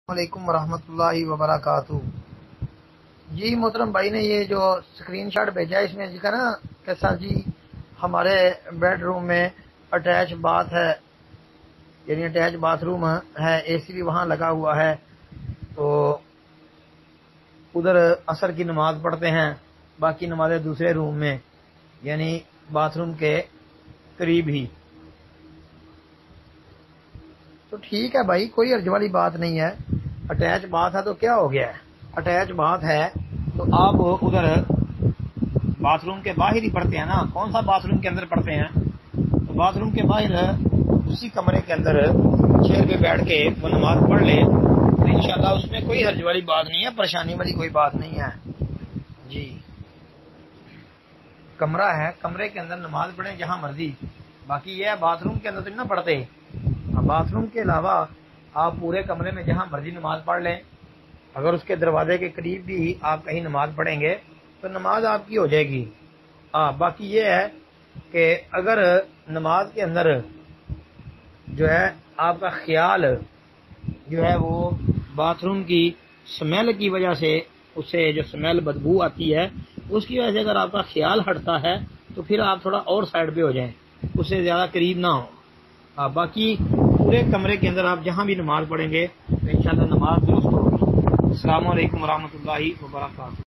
علیکم ورحمۃ اللہ وبرکاتہ۔ جی محترم بھائی نے یہ جو اسکرین شاٹ بھیجا ہے اس میں لکھا نا کہ سر جی ہمارے بیڈ روم میں اٹیچ باتھ ہے، یعنی اٹیچ باتھ روم ہے، اے سی بھی وہاں لگا ہوا ہے، تو ادھر عصر کی نماز پڑھتے ہیں، باقی نمازیں دوسرے روم میں یعنی باتھ روم کے قریب ہی۔ تو ٹھیک ہے بھائی، کوئی حرج والی بات نہیں ہے، اٹیچ بات ہے تو کیا ہو گیا ہے، اٹیچ بات ہے تو آپ ادھر باتھ روم کے باہر ہی پڑھتے ہیں نا، کون سا باتھ روم کے اندر پڑھتے ہیں؟ تو باتھ روم کے باہر اسی کمرے کے اندر چیئر پہ بیٹھ کے وہ نماز پڑھ لے تو انشاءاللہ اس میں کوئی حرج والی بات نہیں ہے، پریشانی والی کوئی بات نہیں ہے۔ جی کمرہ ہے، کمرے کے اندر نماز پڑھیں جہاں مرضی، باقی یہ ہے باتھ روم کے اندر تو نہیں پڑھتے، باتھ روم کے علاوہ آپ پورے کمرے میں جہاں مرضی نماز پڑھ لیں، اگر اس کے دروازے کے قریب بھی آپ کہیں نماز پڑھیں گے تو نماز آپ کی ہو جائے گی۔ باقی یہ ہے کہ اگر نماز کے اندر جو ہے آپ کا خیال جو ہے وہ باتھ روم کی سمیل کی وجہ سے، اس سے جو سمیل بدبو آتی ہے اس کی وجہ سے اگر آپ کا خیال ہٹتا ہے تو پھر آپ تھوڑا اور سائڈ پہ ہو جائیں، اس سے زیادہ قریب نہ ہو۔ باقی پورے کمرے کے اندر آپ جہاں بھی نماز پڑھیں گے تو انشاءاللہ نماز درست ہوگی۔ السلام علیکم ورحمۃ اللہ وبرکاتہ۔